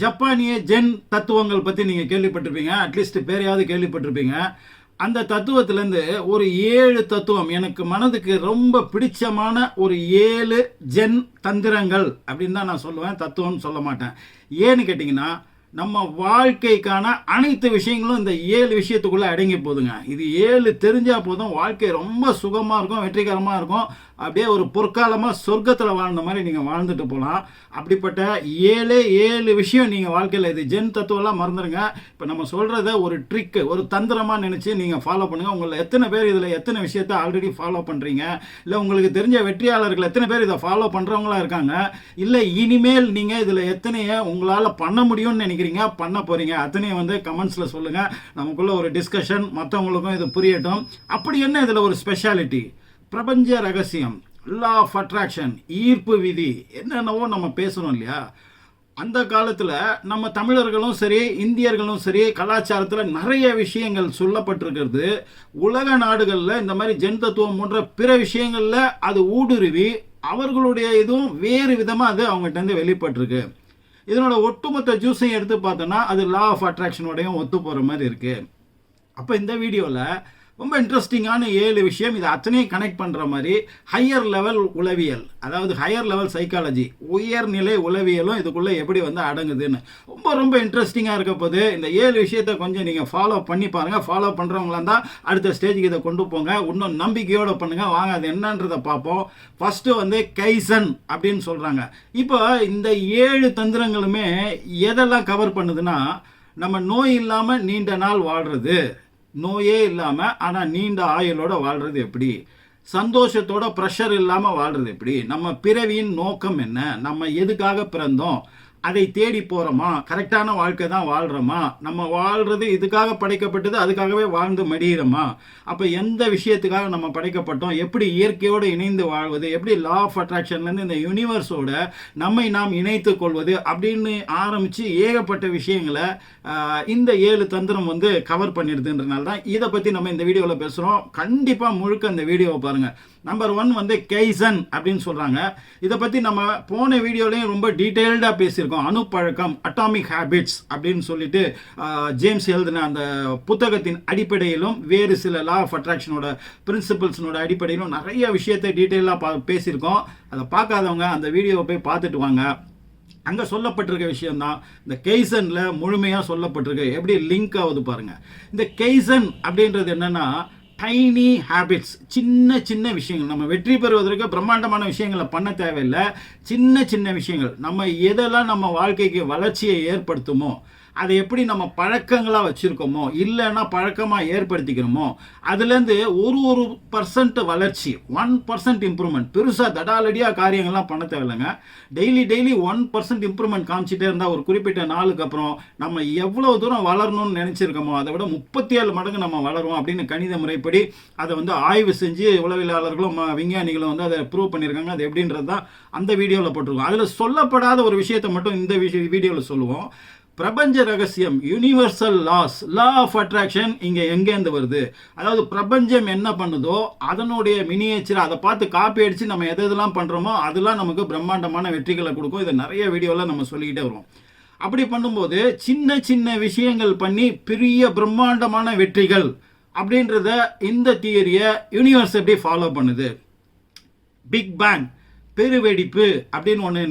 ஜப்பானிய ஜென் தத்துவங்கள் பற்றி நீங்கள் கேள்விப்பட்டிருப்பீங்க, அட்லீஸ்ட் பேரையாவது கேள்விப்பட்டிருப்பீங்க. அந்த தத்துவத்திலேருந்து ஒரு 7 தத்துவம் எனக்கு மனதுக்கு ரொம்ப பிடிச்சமான ஒரு 7 ஜென் தந்திரங்கள் அப்படின்னு தான் நான் சொல்லுவேன், தத்துவம்னு சொல்ல மாட்டேன். ஏன்னு கேட்டிங்கன்னா, நம்ம வாழ்க்கைக்கான அனைத்து விஷயங்களும் இந்த 7 விஷயத்துக்குள்ளே அடங்கி போகுதுங்க. இது 7 தெரிஞ்சால் போதும், வாழ்க்கை ரொம்ப சுகமாக இருக்கும், வெற்றிகரமாக இருக்கும். அப்படியே ஒரு பொற்காலமாக சொர்க்கத்தில் வாழ்ந்த மாதிரி நீங்கள் வாழ்ந்துட்டு போகலாம். அப்படிப்பட்ட 7 விஷயம் நீங்கள் வாழ்க்கையில், இது ஜென் தத்துவம்லாம் மறந்துடுங்க. இப்போ நம்ம சொல்கிறத ஒரு ட்ரிக்கு, ஒரு தந்திரமாக நினச்சி நீங்கள் ஃபாலோ பண்ணுங்கள். உங்களை எத்தனை பேர் இதில் எத்தனை விஷயத்தை ஆல்ரெடி ஃபாலோ பண்ணுறீங்க, இல்லை உங்களுக்கு தெரிஞ்ச வெற்றியாளர்கள் எத்தனை பேர் இதை ஃபாலோ பண்ணுறவங்களா இருக்காங்க, இல்லை இனிமேல் நீங்கள் இதில் எத்தனையை உங்களால் பண்ண முடியும்னு நினைக்கிறீங்க, பண்ண போகிறீங்க, அத்தனையும் வந்து கமெண்ட்ஸில் சொல்லுங்கள். நமக்குள்ள ஒரு டிஸ்கஷன், மற்றவங்களுக்கும் இது புரியட்டும். அப்படி என்ன இதில் ஒரு ஸ்பெஷாலிட்டி, பிரபஞ்ச ரகசியம், லா ஆஃப் அட்ராக்ஷன், ஈர்ப்பு விதி, என்னென்னவோ நம்ம பேசணும் இல்லையா. அந்த காலத்தில் நம்ம தமிழர்களும் சரி, இந்தியர்களும் சரி, கலாச்சாரத்தில் நிறைய விஷயங்கள் சொல்லப்பட்டிருக்கிறது. உலக நாடுகளில் இந்த மாதிரி ஜென் தத்துவம் போன்ற பிற விஷயங்களில் அது ஊடுருவி அவர்களுடைய இதுவும் வேறு விதமாக அது அவங்ககிட்ட வெளிப்பட்டிருக்கு. இதனோட ஒட்டுமொத்த ஜூஸையும் எடுத்து பார்த்தோன்னா அது லா ஆஃப் அட்ராக்ஷனோடையும் ஒத்து போகிற மாதிரி இருக்குது. அப்போ இந்த வீடியோவில் ரொம்ப இன்ட்ரெஸ்டிங்கான 7 விஷயம், இதை அத்தனையும் கனெக்ட் பண்ணுற மாதிரி ஹையர் லெவல் உளவியல், அதாவது ஹையர் லெவல் சைக்காலஜி, உயர்நிலை உளவியலும் இதுக்குள்ளே எப்படி வந்து அடங்குதுன்னு ரொம்ப ரொம்ப இன்ட்ரெஸ்டிங்காக இருக்க போது. இந்த 7 விஷயத்தை கொஞ்சம் நீங்கள் ஃபாலோ பண்ணி பாருங்கள். ஃபாலோ பண்ணுறவங்களா இருந்தால் அடுத்த ஸ்டேஜுக்கு இதை கொண்டு போங்க, இன்னும் நம்பிக்கையோடு பண்ணுங்கள். வாங்க அது என்னன்றதை பார்ப்போம். ஃபஸ்ட்டு வந்து கைசன் அப்படின்னு சொல்கிறாங்க. இப்போ இந்த 7 தந்திரங்களுமே எதெல்லாம் கவர் பண்ணுதுன்னா, நம்ம நோய் இல்லாமல் நீண்ட நாள் வாழ்கிறது, நோயே இல்லாமல் ஆனால் நீண்ட ஆயுளோட வாழ்கிறது எப்படி, சந்தோஷத்தோட ப்ரெஷர் இல்லாமல் வாழ்கிறது எப்படி, நம்ம பிறவியின் நோக்கம் என்ன, நம்ம எதுக்காக பிறந்தோம், அதை தேடி போகிறோமா, கரெக்டான வாழ்க்கை தான் வாழ்கிறோமா, நம்ம வாழ்கிறது இதுக்காக படைக்கப்பட்டது, அதுக்காகவே வாழ்ந்து மடிகிறோமா, அப்போ எந்த விஷயத்துக்காக நம்ம படைக்கப்பட்டோம், எப்படி இயற்கையோடு இணைந்து வாழ்வது, எப்படி லா ஆஃப் அட்ராக்ஷன்லேருந்து இந்த யூனிவர்ஸோட நம்மை நாம் இணைத்து கொள்வது அப்படின்னு ஆரம்பித்து ஏகப்பட்ட விஷயங்களை இந்த 7 தந்திரம் வந்து கவர் பண்ணிடுதுன்றனால தான் இதை பற்றி நம்ம இந்த வீடியோவில் பேசுகிறோம். கண்டிப்பாக முழுக்க இந்த வீடியோவை பாருங்கள். நம்பர் 1 வந்து கைசன் அப்படின்னு சொல்கிறாங்க. இதை பற்றி நம்ம போன வீடியோலையும் ரொம்ப டீட்டெயில்டாக பேசியிருக்கோம். அணுப்பழக்கம், அட்டாமிக் ஹேபிட்ஸ் அப்படின்னு சொல்லிட்டு ஜேம்ஸ் எழுதின அந்த புத்தகத்தின் அடிப்படையிலும் வேறு சில லா ஆஃப் அட்ராக்ஷனோட பிரின்சிபல்ஸனோட அடிப்படையிலும் நிறைய விஷயத்தை டீட்டெயிலாக பேசியிருக்கோம். அதை பார்க்காதவங்க அந்த வீடியோவை போய் பார்த்துட்டு வாங்க. அங்கே சொல்லப்பட்டிருக்க விஷயம்தான் இந்த கெய்சனில் முழுமையாக சொல்லப்பட்டிருக்கு. எப்படி லிங்க் ஆகுது பாருங்கள். இந்த கெய்சன் அப்படின்றது என்னென்னா, டைனி ஹேபிட்ஸ், சின்ன சின்ன விஷயங்கள். நம்ம வெற்றி பெறுவதற்கு பிரம்மாண்டமான விஷயங்களை பண்ண தேவையில்லை, சின்ன சின்ன விஷயங்கள். நம்ம எதெல்லாம் நம்ம வாழ்க்கைக்கு வளர்ச்சியை ஏற்படுத்துமோ, அதை எப்படி நம்ம பழக்கங்களாக வச்சுருக்கோமோ, இல்லைன்னா பழக்கமாக ஏற்படுத்திக்கிறோமோ, அதுலேருந்து ஒரு பர்சன்ட் வளர்ச்சி, 1% இம்ப்ரூவ்மெண்ட். பெருசாக தடாலடியாக காரியங்கள்லாம் பண்ண தேவையில்லைங்க. டெய்லி 1% இம்ப்ரூவ்மெண்ட் காமிச்சிட்டே இருந்தால் ஒரு குறிப்பிட்ட நாளுக்கு அப்புறம் நம்ம எவ்வளோ தூரம் வளரணும்னு நினச்சிருக்கோமோ அதை விட 37 மடங்கு நம்ம வளருவோம் அப்படின்னு கணித முறைப்படி அதை வந்து ஆய்வு செஞ்சு உளவியலாளர்களும் விஞ்ஞானிகளும் வந்து அதை ப்ரூவ் பண்ணியிருக்காங்க. அது எப்படின்றது தான் அந்த வீடியோவில் போட்டிருக்கோம். அதில் சொல்லப்படாத ஒரு விஷயத்தை மட்டும் இந்த வீடியோவில் சொல்லுவோம். பிரபஞ்ச ரகசியம், universal laws, law of attraction இங்கே எங்கேருந்து வருது, அதாவது பிரபஞ்சம் என்ன பண்ணுதோ அதனுடைய மினியேச்சர் அதை பார்த்து காப்பி அடித்து நம்ம எதெல்லாம் பண்ணுறோமோ அதெல்லாம் நமக்கு பிரம்மாண்டமான வெற்றிகளை கொடுக்கும். இதை நிறைய வீடியோவில் நம்ம சொல்லிக்கிட்டே வருவோம். அப்படி பண்ணும்போது சின்ன சின்ன விஷயங்கள் பண்ணி பெரிய பிரம்மாண்டமான வெற்றிகள் அப்படின்றத இந்த தியரியை யூனிவர்ஸ் எப்படி ஃபாலோ பண்ணுது. பிக் பேங், பெருவெடிப்பு அப்படின்னு ஒன்று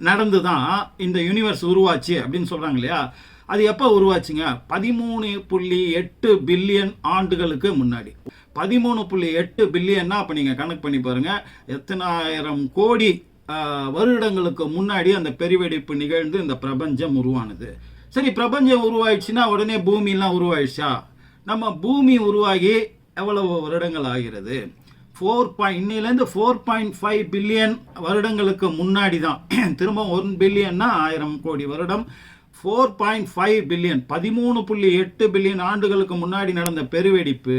நடந்து தான் இந்த யூனிவர்ஸ் உருவாச்சு அப்படின்னு சொல்கிறாங்க இல்லையா. அது எப்போ உருவாச்சுங்க? 13.8 பில்லியன் ஆண்டுகளுக்கு முன்னாடி. 13.8 பில்லியன்னா அப்போ நீங்கள் கணக்கு பண்ணி பாருங்கள், எத்தனாயிரம் கோடி வருடங்களுக்கு முன்னாடி அந்த பெருவெடிப்பு நிகழ்ந்து இந்த பிரபஞ்சம் உருவானது. சரி, பிரபஞ்சம் உருவாயிடுச்சுன்னா உடனே பூமியெல்லாம் உருவாயிடுச்சா? நம்ம பூமி உருவாகி எவ்வளவு வருடங்கள் ஆகிறது? இன்னிலேருந்து 4.5 பில்லியன் வருடங்களுக்கு முன்னாடி தான். திரும்ப 1 பில்லியன்னா 1000 கோடி வருடம். 4.5 பில்லியன், 13.8 பில்லியன் ஆண்டுகளுக்கு முன்னாடி நடந்த பெருவெடிப்பு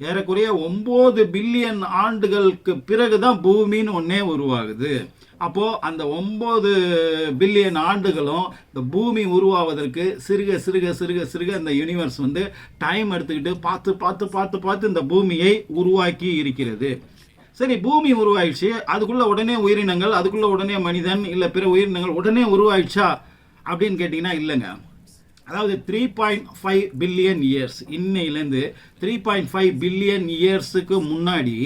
ஏறக்குறைய 9 பில்லியன் ஆண்டுகளுக்கு பிறகு தான் பூமின்னு ஒன்றே உருவாகுது. அப்போது அந்த 9 பில்லியன் ஆண்டுகளும் இந்த பூமி உருவாவதற்கு சிறுக சிறுக சிறுக சிறுக இந்த யூனிவர்ஸ் வந்து டைம் எடுத்துக்கிட்டு பார்த்து பார்த்து பார்த்து பார்த்து இந்த பூமியை உருவாக்கி இருக்கிறது. சரி, பூமி உருவாயிடுச்சு, அதுக்குள்ளே உடனே உயிரினங்கள், அதுக்குள்ளே உடனே மனிதன் இல்லை பிற உயிரினங்கள் உடனே உருவாயிடுச்சா? அப்படின்னு கேட்டிங்கன்னா இல்லைங்க. அதாவது 3.5 பில்லியன் இயர்ஸ், இன்னையிலேருந்து 3.5 பில்லியன் இயர்ஸுக்கு முன்னாடி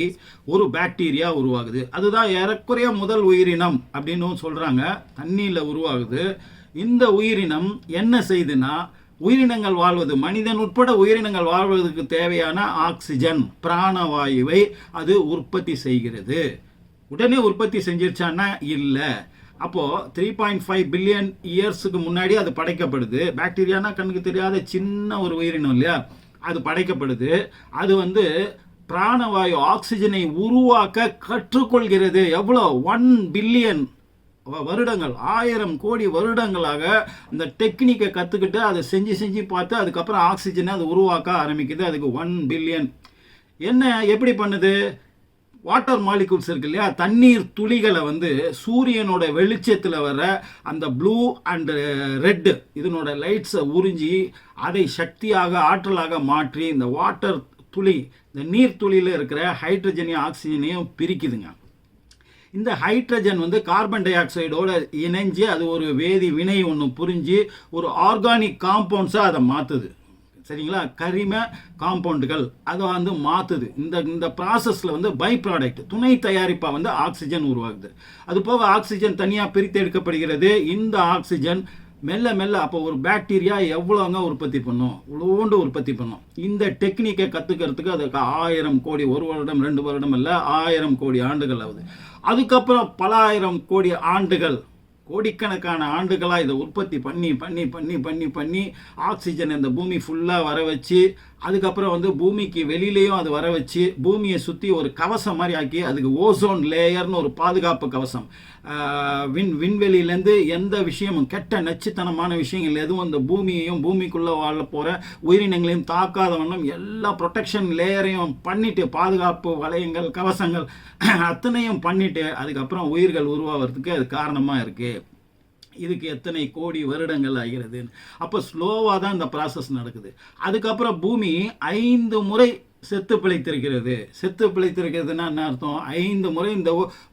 ஒரு பாக்டீரியா உருவாகுது. அதுதான் ஏறக்குறைய முதல் உயிரினம் அப்படின்னு சொல்கிறாங்க. தண்ணியில் உருவாகுது. இந்த உயிரினம் என்ன செய்யுதுன்னா, உயிரினங்கள் வாழ்வது, மனிதன் உட்பட உயிரினங்கள் வாழ்வதற்கு தேவையான ஆக்சிஜன், பிராணவாயுவை அது உற்பத்தி செய்கிறது. உடனே உற்பத்தி செஞ்சிருச்சான்னா இல்லை. அப்போது 3.5 பில்லியன் இயர்ஸுக்கு முன்னாடி அது படைக்கப்படுது. பாக்டீரியானா கண்ணுக்கு தெரியாத சின்ன ஒரு உயிரினம் இல்லையா, அது படைக்கப்படுது. அது பிராணவாயு, ஆக்சிஜனை உருவாக்க கற்றுக்கொள்கிறது. எவ்வளோ? 1 பில்லியன் வருடங்கள், 1000 கோடி வருடங்களாக அந்த டெக்னிக்கை கற்றுக்கிட்டு அதை செஞ்சு பார்த்து அதுக்கப்புறம் ஆக்சிஜனை அது உருவாக்க ஆரம்பிக்குது. அதுக்கு 1 பில்லியன். எப்படி பண்ணுது? வாட்டர் மாலிகூல்ஸ் இருக்கு இல்லையா, தண்ணீர் துளிகளை சூரியனோட வெளிச்சத்தில் வர அந்த ப்ளூ அண்ட் ரெட் இதனோட லைட்ஸை உறிஞ்சி அதை சக்தியாக, ஆற்றலாக மாற்றி இந்த வாட்டர் துளி, இந்த நீர் துளியில் இருக்கிற ஹைட்ரஜனையும் ஆக்சிஜனையும் பிரிக்குதுங்க. இந்த ஹைட்ரஜன் கார்பன் டை ஆக்சைடோட இணைஞ்சு அது ஒரு வேதி வினை ஒன்று புரிஞ்சு ஒரு ஆர்கானிக் காம்பவுண்ட்ஸாக அதை மாற்றுது. சரிங்களா? கரிம காம்பவுண்டுகள் அதை மாற்றுது. இந்த ப்ராசஸில் பை ப்ராடக்ட், துணை தயாரிப்பாக ஆக்சிஜன் உருவாகுது. அது போக ஆக்சிஜன் தனியாக பிரித்து எடுக்கப்படுகிறது. இந்த ஆக்சிஜன் மெல்ல மெல்ல, அப்போ ஒரு பாக்டீரியா எவ்வளோங்க உற்பத்தி பண்ணும்? இவ்வளோண்டு உற்பத்தி பண்ணும். இந்த டெக்னிக்கை கற்றுக்கிறதுக்கு அதுக்கு 1000 கோடி, 1 வருடம் 2 வருடம் இல்லை, 1000 கோடி ஆண்டுகள் ஆகுது. அதுக்கப்புறம் பல 1000 கோடி ஆண்டுகள், கோடிக்கணக்கான ஆண்டுகளாக இதை உற்பத்தி பண்ணி பண்ணி பண்ணி பண்ணி பண்ணி ஆக்சிஜன் இந்த பூமி ஃபுல்லாக வர வச்சு, அதுக்கப்புறம் பூமிக்கு வெளியிலையும் அது வர வச்சு பூமியை சுற்றி ஒரு கவசம் மாதிரி ஆக்கி அதுக்கு ஓசோன் லேயர்னு ஒரு பாதுகாப்பு கவசம், விண்வெளியிலேருந்து எந்த விஷயமும், கெட்ட நச்சுத்தனமான விஷயங்கள் எதுவும் அந்த பூமியையும் பூமிக்குள்ளே வாழ போகிற உயிரினங்களையும் தாக்காத வண்ணம் எல்லா ப்ரொடெக்ஷன் லேயரையும் பண்ணிட்டு, பாதுகாப்பு வளையங்கள், கவசங்கள் அத்தனையும் பண்ணிட்டு அதுக்கப்புறம் உயிர்கள் உருவாகிறதுக்கு அது காரணமாக இருக்குது. இதுக்கு எத்தனை கோடி வருடங்கள் ஆகிறது. அப்போ ஸ்லோவாக தான் இந்த ப்ராசஸ் நடக்குது. அதுக்கப்புறம் பூமி 5 முறை செத்து பிழைத்திருக்கிறது. செத்து பிழைத்திருக்கிறதுனா என்ன அர்த்தம்? 5 முறை இந்த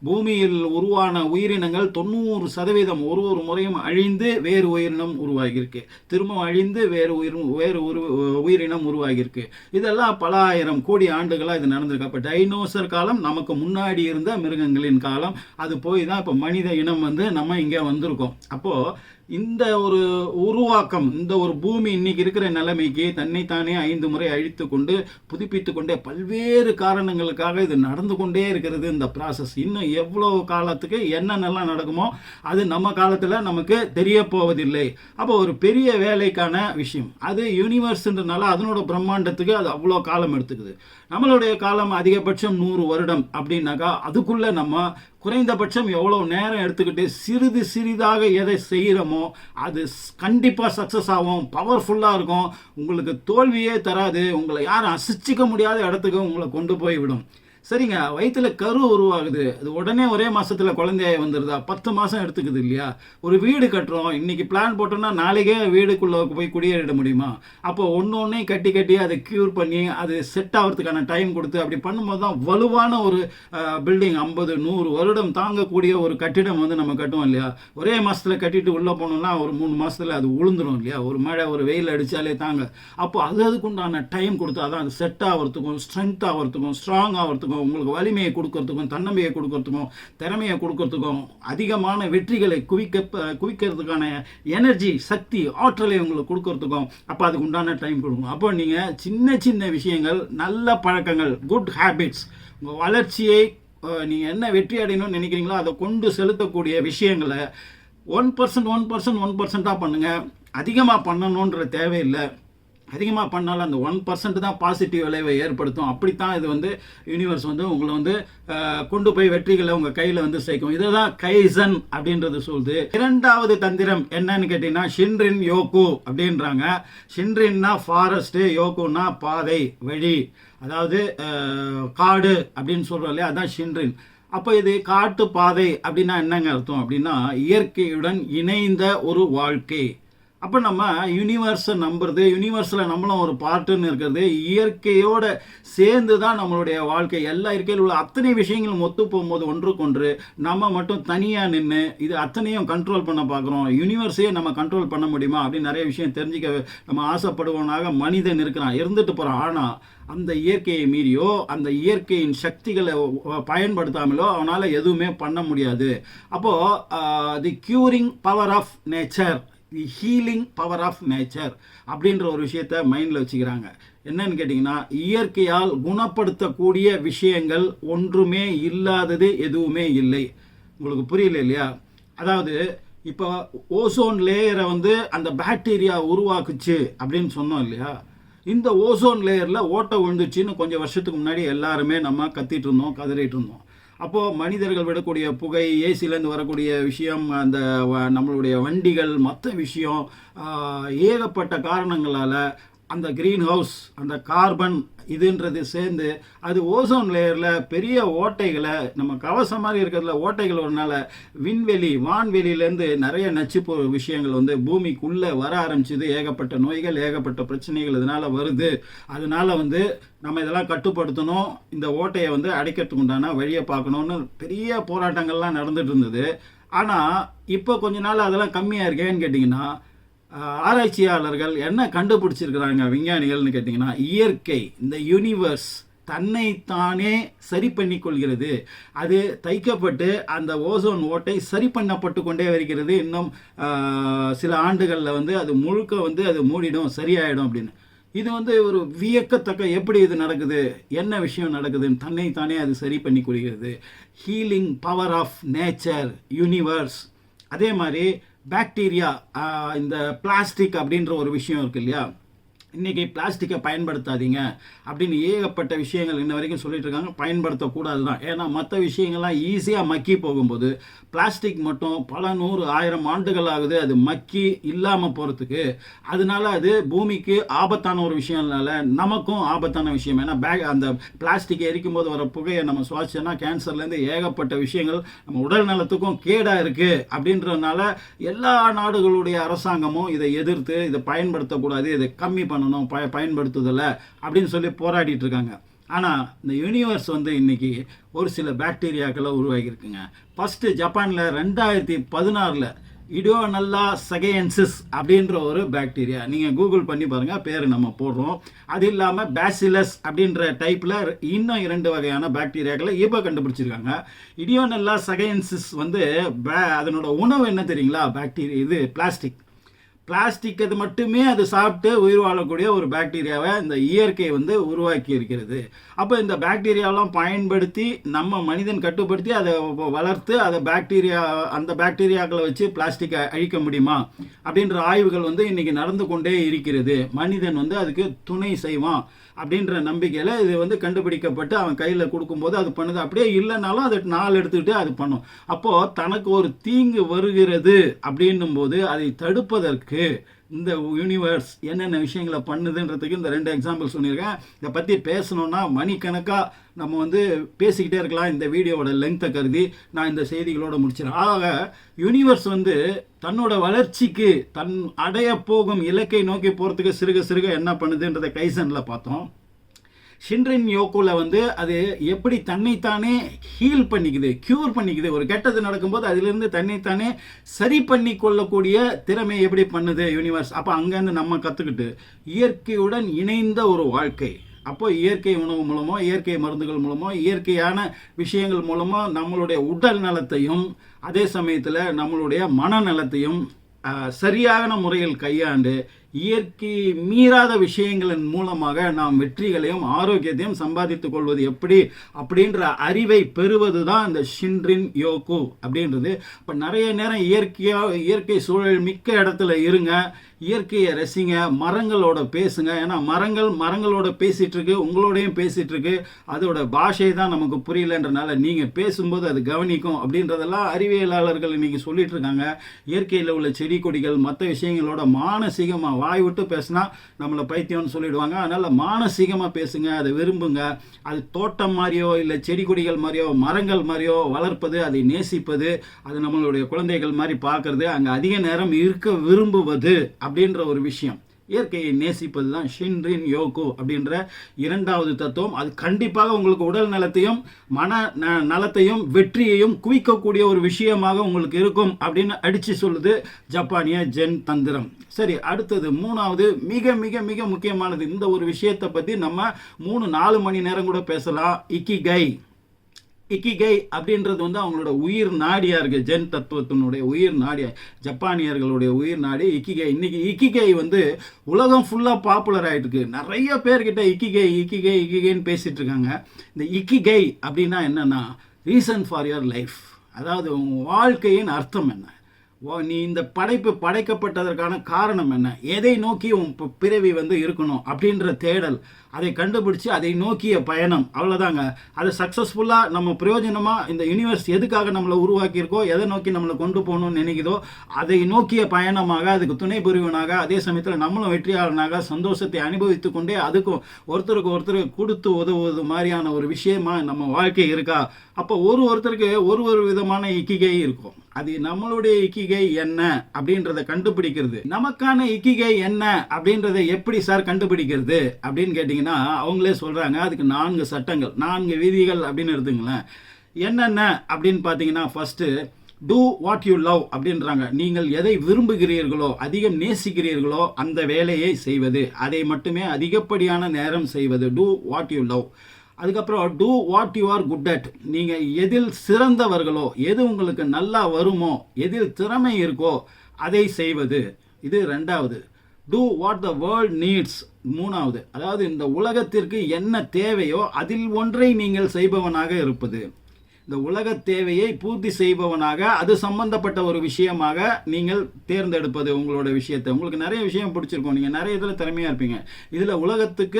பூமியில் உருவான உயிரினங்கள் 90% ஒரு முறையும் அழிந்து வேறு உயிரினம் உருவாகியிருக்கு, திரும்ப அழிந்து வேறு உயிரினம் உருவாகியிருக்கு. இதெல்லாம் பல 1000 கோடி ஆண்டுகளாக இது நடந்திருக்கு. அப்போ டைனோசர் காலம் நமக்கு முன்னாடி இருந்த மிருகங்களின் காலம், அது போய் தான் இப்போ மனித இனம் நம்ம இங்கே வந்திருக்கோம். அப்போது இந்த ஒரு உருவாக்கம், இந்த ஒரு பூமி இன்னைக்கு இருக்கிற நிலைமைக்கு தன்னைத்தானே 5 முறை அழித்து கொண்டு புதுப்பித்து கொண்டே பல்வேறு காரணங்களுக்காக இது நடந்து கொண்டே இருக்கிறது. இந்த ப்ராசஸ் இன்னும் எவ்வளோ காலத்துக்கு என்னென்னலாம் நடக்குமோ அது நம்ம காலத்தில் நமக்கு தெரிய போவதில்லை. அப்போ ஒரு பெரிய வேலைக்கான விஷயம் அது யூனிவர்ஸ்ன்றனால அதனோட பிரம்மாண்டத்துக்கு அது அவ்வளோ காலம் எடுத்துக்குது. நம்மளுடைய காலம் அதிகபட்சம் 100 வருடம் அப்படின்னாக்கா அதுக்குள்ளே நம்ம குறைந்தபட்சம் எவ்வளோ நேரம் எடுத்துக்கிட்டு சிறிது சிறிதாக எதை செய்கிறோமோ அது கண்டிப்பாக சக்ஸஸ் ஆகும், பவர்ஃபுல்லாக இருக்கும், உங்களுக்கு தோல்வியே தராது, உங்களை யாரும் அசைச்சிக்க முடியாத இடத்துக்கு உங்களை கொண்டு போய் விடும். சரிங்க, வயிற்றுல கரு உருவாகுது, அது உடனே ஒரே மாதத்தில் குழந்தைய வந்துடுதா? 10 மாதம் எடுத்துக்குது இல்லையா? ஒரு வீடு கட்டுறோம், இன்றைக்கி பிளான் போட்டோம்னா நாளைக்கே வீடுக்குள்ளே போய் குடியேறிட முடியுமா? அப்போ ஒன்று கட்டி அதை க்யூர் பண்ணி அது செட் ஆகிறதுக்கான டைம் கொடுத்து அப்படி பண்ணும்போது தான் வலுவான ஒரு பில்டிங் 50-100 வருடம் தாங்கக்கூடிய ஒரு கட்டிடம் நம்ம கட்டுவோம் இல்லையா? ஒரே மாதத்தில் கட்டிட்டு உள்ளே போனோம்னா ஒரு 3 மாதத்தில் அது உளுந்துடும் இல்லையா? ஒரு மழை ஒரு வெயில் அடித்தாலே தாங்க. அப்போ அதுக்குண்டான டைம் கொடுத்தா தான் அது செட் ஆகிறதுக்கும், ஸ்ட்ரென்த் ஆகிறதுக்கும், ஸ்ட்ராங் ஆகிறதுக்கும், உங்களுக்கு வலிமையை கொடுக்கறதுக்கும், தன்னம்பிக்கை கொடுக்கறதுக்கும், திறமையை கொடுக்கறதுக்கும், அதிகமான வெற்றிகளை குவிக்கிறதுக்கான எனர்ஜி, சக்தி, ஆற்றலை உங்களுக்கு கொடுக்கறதுக்கும் அப்போ அதுக்கு உண்டான டைம் கொடுக்கும். அப்போ நீங்கள் சின்ன சின்ன விஷயங்கள், நல்ல பழக்கங்கள், குட் ஹேபிட்ஸ், உங்கள் வளர்ச்சியை நீங்கள் என்ன வெற்றி அடையணும்னு நினைக்கிறீங்களோ அதை கொண்டு செலுத்தக்கூடிய விஷயங்களை 1% பண்ணுங்கள். அதிகமாக பண்ணணுன்ற தேவையில்லை. அதிகமாக பண்ணாலும் அந்த 1% தான் பாசிட்டிவ் விளைவை ஏற்படுத்தும். அப்படித்தான் இது யூனிவர்ஸ் உங்களை கொண்டு போய் வெற்றிகளை உங்கள் கையில் சேர்க்கும். இதை தான் கைசன் அப்படின்றது சொல்லுது. 2வது தந்திரம் என்னன்னு கேட்டிங்கன்னா ஷின்ரின் யோகு அப்படின்றாங்க. ஷின்ரின்னா ஃபாரஸ்ட்டு, யோகுன்னா பாதை, வழி, அதாவது காடு அப்படின்னு சொல்கிறோம் இல்லையா, அதான் ஷின்ரின். அப்போ இது காட்டு பாதை அப்படின்னா என்னங்க அர்த்தம் அப்படின்னா இயற்கையுடன் இணைந்த ஒரு வாழ்க்கை. அப்போ நம்ம யூனிவர்ஸை நம்புறது, யூனிவர்ஸில் நம்மளும் ஒரு பார்ட்டுன்னு இருக்கிறது, இயற்கையோடு சேர்ந்து தான் நம்மளுடைய வாழ்க்கை, எல்லா இயற்கையில் உள்ள அத்தனை விஷயங்களும் ஒத்து போகும்போது ஒன்றுக்கொன்று நம்ம மட்டும் தனியாக நின்று இது அத்தனையும் கண்ட்ரோல் பண்ண பார்க்குறோம். யூனிவர்ஸையே நம்ம கண்ட்ரோல் பண்ண முடியுமா அப்படின்னு நிறைய விஷயம் தெரிஞ்சுக்க நம்ம ஆசைப்படுவோனாக மனிதன் இருக்கிறான், இருந்துட்டு போகிறான். ஆனால் அந்த இயற்கையை மீறியோ அந்த இயற்கையின் சக்திகளை பயன்படுத்தாமலோ அவனால் எதுவுமே பண்ண முடியாது. அப்போது the curing power of nature, the healing power of nature அப்படின்ற ஒரு விஷயத்த மைண்டில் வச்சுக்கிறாங்க. என்னன்னு கேட்டிங்கன்னா, இயற்கையால் குணப்படுத்தக்கூடிய விஷயங்கள் ஒன்றுமே இல்லாதது எதுவுமே இல்லை. உங்களுக்கு புரியல இல்லையா? அதாவது இப்போ ஓசோன் லேயரை வந்து அந்த பாக்டீரியா உருவாக்குச்சு அப்படின்னு சொன்னோம் இல்லையா? இந்த ஓசோன் லேயரில் ஓட்டை விழுந்துச்சுன்னு கொஞ்சம் வருஷத்துக்கு முன்னாடி எல்லாருமே நம்ம கத்திட்டு இருந்தோம், கதறிட்டு இருந்தோம். அப்போது மனிதர்கள் விடக்கூடிய புகை, ஏசிலேருந்து வரக்கூடிய விஷயம், அந்த நம்மளுடைய வண்டிகள், மற்ற விஷயம், ஏகப்பட்ட காரணங்களால் அந்த க்ரீன் ஹவுஸ், அந்த கார்பன் இதுன்றது சேர்ந்து அது ஓசோன் லேயரில் பெரிய ஓட்டைகளை, நம்ம கவசம் மாதிரி இருக்கிறதுல ஓட்டைகள் வரனால விண்வெளி, வான்வெளியிலேருந்து நிறைய நச்சுப்பு விஷயங்கள் வந்து பூமிக்குள்ளே வர ஆரம்பிச்சுது. ஏகப்பட்ட நோய்கள், ஏகப்பட்ட பிரச்சனைகள் இதனால் வருது. அதனால் வந்து நம்ம இதெல்லாம் கட்டுப்படுத்தணும், இந்த ஓட்டையை வந்து அடைக்கிறதுக்கு உண்டான வழியை பார்க்கணுன்னு பெரிய போராட்டங்கள்லாம் நடந்துட்டு இருந்தது. ஆனால் இப்போ கொஞ்ச நாள் அதெல்லாம் கம்மியாக இருக்கேன்னு கேட்டிங்கன்னா, ஆராய்ச்சியாளர்கள் என்ன கண்டுபிடிச்சிருக்கிறாங்க விஞ்ஞானிகள்னு கேட்டிங்கன்னா, இயற்கை, இந்த யூனிவர்ஸ் தன்னைத்தானே சரி பண்ணி கொள்கிறது. அது தைக்கப்பட்டு அந்த ஓசோன் ஓட்டை சரி பண்ணப்பட்டு கொண்டே வருகிறது. இன்னும் சில ஆண்டுகளில் வந்து அது முழுக்க வந்து அது மூடிடும், சரியாயிடும் அப்படின்னு. இது வந்து ஒரு வியக்கத்தக்க, எப்படி இது நடக்குது, என்ன விஷயம் நடக்குதுன்னு தன்னைத்தானே அது சரி பண்ணி கொள்கிறது. Healing power of nature, universe. அதே மாதிரி பாக்டீரியா, இந்த பிளாஸ்டிக் அப்படின்ற ஒரு விஷயம் இருக்கு இல்லையா? இன்றைக்கி பிளாஸ்டிக்கை பயன்படுத்தாதீங்க அப்படின்னு ஏகப்பட்ட விஷயங்கள் இன்ன வரைக்கும் சொல்லிட்டு இருக்காங்க. பயன்படுத்தக்கூடாது தான். ஏன்னா மற்ற விஷயங்கள்லாம் ஈஸியாக மக்கி போகும்போது பிளாஸ்டிக் மட்டும் பல 100 1000 ஆண்டுகள் ஆகுது அது மக்கி இல்லாமல் போகிறதுக்கு. அதனால அது பூமிக்கு ஆபத்தான ஒரு விஷயம்னால நமக்கும் ஆபத்தான விஷயம். ஏன்னா அந்த பிளாஸ்டிக்கை எரிக்கும் போது வர புகையை நம்ம சுவாசிச்சோன்னா கேன்சர்லேருந்து ஏகப்பட்ட விஷயங்கள் நம்ம உடல் நலத்துக்கும் கேடாக இருக்குது. அப்படின்றதுனால எல்லா நாடுகளுடைய அரசாங்கமும் இதை எதிர்த்து இதை பயன்படுத்தக்கூடாது, இதை கம்மி பண்ணணும், பயன்படுத்துதலை அப்படின்னு சொல்லி போராடிட்டு இருக்காங்க. ஆனால் இந்த யூனிவர்ஸ் வந்து இன்றைக்கி ஒரு சில பாக்டீரியாக்களை உருவாகியிருக்குங்க. ஃபஸ்ட்டு ஜப்பானில் 2016 இடியோனல்லா சகையன்சிஸ் அப்படின்ற ஒரு பாக்டீரியா, நீங்கள் கூகுள் பண்ணி பாருங்கள், பேர் நம்ம போடுறோம். அது இல்லாமல் பேசிலஸ் அப்படின்ற டைப்பில் இன்னும் 2 வகையான பாக்டீரியாக்களை இப்போ கண்டுபிடிச்சிருக்காங்க. இடியோனல்லா சகையன்சிஸ் வந்து அதனோட உணவு என்ன தெரியுங்களா? பாக்டீரியா, இது பிளாஸ்டிக் அது மட்டுமே அது சாப்பிட்டு உயிர் வாழக்கூடிய ஒரு பாக்டீரியாவை இந்த இயற்கை வந்து உருவாக்கி இருக்கிறது. அப்போ இந்த பாக்டீரியாவெல்லாம் பயன்படுத்தி நம்ம மனிதன் கட்டுப்படுத்தி அதை வளர்த்து அந்த பாக்டீரியாக்களை வச்சு பிளாஸ்டிக்கை அழிக்க முடியுமா அப்படின்ற ஆய்வுகள் வந்து இன்றைக்கி நடந்து கொண்டே இருக்கிறது. மனிதன் வந்து அதுக்கு துணை செய்வான் அப்படின்ற நம்பிக்கையில் இது வந்து கண்டுபிடிக்கப்பட்டு அவன் கையில் கொடுக்கும்போது அது பண்ணுது. அப்படியே இல்லைனாலும் அதை 4 எடுத்துக்கிட்டு அது பண்ணும். அப்போது தனக்கு ஒரு தீங்கு வருகிறது அப்படின்னும் போது அதை தடுப்பதற்கு இந்த யூனிவர்ஸ் என்னென்ன விஷயங்களை பண்ணுதுன்றதுக்கு இந்த 2 எக்ஸாம்பிள் சொல்லியிருக்கேன். இதை பற்றி பேசணுன்னா மணிக்கணக்காக நம்ம வந்து பேசிக்கிட்டே இருக்கலாம். இந்த வீடியோவோட லெங்க்த்தை கருதி நான் இந்த செய்திகளோடு முடிச்சிடறேன். ஆக யூனிவர்ஸ் வந்து தன்னோட வளர்ச்சிக்கு, தன் அடைய போகும் இலக்கை நோக்கி போகிறதுக்கு சிறுக சிறுக என்ன பண்ணுதுன்றதை கைசனில் பார்த்தோம். ஷின்ரின் யோக்குல வந்து அது எப்படி தன்னைத்தானே ஹீல் பண்ணிக்குது, க்யூர் பண்ணிக்குது. ஒரு கெட்டது நடக்கும்போது அதிலிருந்து தன்னைத்தானே சரி பண்ணி கொள்ளக்கூடிய திறமை எப்படி பண்ணுது யூனிவர்ஸ். அப்போ அங்கேருந்து நம்ம கற்றுக்கிட்டு இயற்கையுடன் இணைந்த ஒரு வாழ்க்கை. அப்போ இயற்கை உணவு மூலமோ, இயற்கை மருந்துகள் மூலமோ, இயற்கையான விஷயங்கள் மூலமோ நம்மளுடைய உடல் நலத்தையும் அதே சமயத்தில் நம்மளுடைய மனநலத்தையும் சரியான முறையில் கையாண்டு இயற்கை மீறாத விஷயங்களின் மூலமாக நாம் வெற்றிகளையும் ஆரோக்கியத்தையும் சம்பாதித்துக் கொள்வது எப்படி அப்படின்ற அறிவை பெறுவது தான் இந்த ஷின்ரின் யோகு அப்படின்றது. இப்போ நிறைய நேரம் இயற்கை சூழல் மிக்க இடத்துல இருங்க, இயற்கையை ரசிங்க, மரங்களோட பேசுங்க. ஏன்னா மரங்களோட பேசிகிட்டு இருக்கு, உங்களோடையும் பேசிகிட்டு இருக்கு. அதோட பாஷை தான் நமக்கு புரியலன்றனால நீங்கள் பேசும்போது அது கவனிக்கும் அப்படின்றதெல்லாம் அறிவியலாளர்கள் இன்றைக்கி சொல்லிட்டு இருக்காங்க. இயற்கையில் உள்ள செடி கொடிகள் மற்ற விஷயங்களோட மானசீகமாக வாய் விட்டு பேசினா நம்மளை பைத்தியம்னு சொல்லிடுவாங்க. அதனால் மானசீகமாக பேசுங்க, அதை விரும்புங்க. அது தோட்டம் மாதிரியோ இல்லை செடி கொடிகள் மாதிரியோ மரங்கள் மாதிரியோ வளர்ப்பது, அதை நேசிப்பது, அது நம்மளுடைய குழந்தைகள் மாதிரி பார்க்கறது, அங்கே அதிக நேரம் இருக்க விரும்புவது அப்படின்ற ஒரு விஷயம், இயற்கையை நேசிப்பது தான் ஷின்ரின் யோகு அப்படின்ற இரண்டாவது தத்துவம். அது கண்டிப்பாக உங்களுக்கு உடல் நலத்தையும் மன நலத்தையும் வெற்றியையும் குவிக்கக்கூடிய ஒரு விஷயமாக உங்களுக்கு இருக்கும் அப்படின்னு அடித்து சொல்லுது ஜப்பானிய ஜென் தந்திரம். சரி, அடுத்தது மூணாவது மிக மிக மிக முக்கியமானது. இந்த ஒரு விஷயத்தை பற்றி நம்ம 3-4 மணி நேரம் கூட பேசலாம். இக்கிகை. இக்கிகை அப்படின்றது வந்து அவங்களோட உயிர் நாடியாக இருக்குது. ஜென் தத்துவத்தினுடைய உயிர் நாடியா, ஜப்பானியர்களுடைய உயிர் நாடி இக்கிகை. இன்னைக்கு இக்கிகை வந்து உலகம் ஃபுல்லாக பாப்புலர் ஆகிட்டு இருக்கு. நிறைய பேர்கிட்ட இக்கிகை இக்கிகை இக்கிகைன்னு பேசிகிட்டு இருக்காங்க. இந்த இக்கிகை அப்படின்னா என்னென்னா ரீசன் ஃபார் யுவர் லைஃப், அதாவது உங்கள் வாழ்க்கையின் அர்த்தம் என்ன, நீ இந்த படைக்கப்பட்டதற்கான காரணம் என்ன, எதை நோக்கி உன் பிறவி வந்து இருக்கணும் அப்படின்ற தேடல், அதை கண்டுபிடிச்சி அதை நோக்கிய பயணம், அவ்வளோதாங்க. அது சக்ஸஸ்ஃபுல்லாக நம்ம பிரயோஜனமாக இந்த யூனிவர்ஸ் எதுக்காக நம்மளை உருவாக்கியிருக்கோ, எதை நோக்கி நம்மளை கொண்டு போகணும்னு நினைக்குதோ அதை நோக்கிய பயணமாக, அதுக்கு துணை புரிவனாக, அதே சமயத்தில் நம்மளும் வெற்றியாளனாக சந்தோஷத்தை அனுபவித்து கொண்டே அதுக்கும் ஒருத்தருக்கு ஒருத்தர் கொடுத்து உதவுவது மாதிரியான ஒரு விஷயமா நம்ம வாழ்க்கை இருக்கா. அப்போ ஒருத்தருக்கு ஒரு விதமான இக்கிகை இருக்கும். அது நம்மளுடைய இக்கிகை என்ன அப்படின்றத கண்டுபிடிக்கிறது. நமக்கான இக்கிகை என்ன அப்படின்றத எப்படி சார் கண்டுபிடிக்கிறது அப்படின்னு கேட்டிங்கன்னா அவங்களே சொல்கிறாங்க. அதுக்கு 4 சட்டங்கள், 4 விதிகள் அப்படின்னு எடுத்துங்களேன். என்னென்ன அப்படின்னு பார்த்தீங்கன்னா, first do what you love அப்படின்றாங்க. நீங்கள் எதை விரும்புகிறீர்களோ, அதிகம் நேசிக்கிறீர்களோ அந்த வேலையை செய்வது, அதை மட்டுமே அதிகப்படியான நேரம் செய்வது. Do what you love. அதுக்கப்புறம் do what you are good at. நீங்கள் எதில் சிறந்தவர்களோ, எது உங்களுக்கு நல்லா வருமோ, எதில் திறமை இருக்கோ அதை செய்வது. இது 2வது. Do what the world needs. 3வது, அதாவது இந்த உலகத்திற்கு என்ன தேவையோ அதில் ஒன்றை நீங்கள் செய்பவனாக இருப்பது. இந்த உலக தேவையை பூர்த்தி செய்பவனாக, அது சம்பந்தப்பட்ட ஒரு விஷயமாக நீங்கள் தேர்ந்தெடுப்பது உங்களோட விஷயத்தை. உங்களுக்கு நிறைய விஷயம் பிடிச்சிருக்கும், நீங்கள் நிறைய இதில் திறமையாக இருப்பீங்க. இதில் உலகத்துக்கு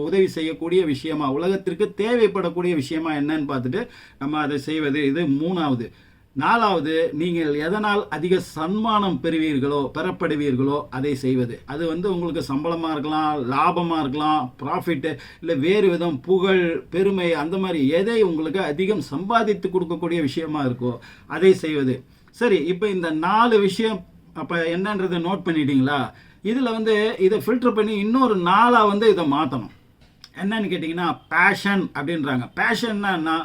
உதவி செய்யக்கூடிய விஷயமா, உலகத்திற்கு தேவைப்படக்கூடிய விஷயமா என்னன்னு பார்த்துட்டு நம்ம அதை செய்வது. இது 3வது. 4வது, நீங்கள் எதனால் அதிக சன்மானம் பெறப்படுவீர்களோ அதை செய்வது. அது வந்து உங்களுக்கு சம்பளமாக இருக்கலாம், லாபமாக இருக்கலாம், ப்ராஃபிட்டு, இல்லை வேறு விதம், புகழ், பெருமை, அந்த மாதிரி எதை உங்களுக்கு அதிகம் சம்பாதித்து கொடுக்கக்கூடிய விஷயமா இருக்கோ அதை செய்வது. சரி, இப்போ இந்த 4 விஷயம் அப்போ என்னன்றதை நோட் பண்ணிட்டீங்களா? இதில் வந்து இதை ஃபில்டர் பண்ணி இன்னொரு 4ஆக வந்து இதை மாற்றணும். என்னன்னு கேட்டிங்கன்னா பேஷன் அப்படின்றாங்க. பேஷன்னா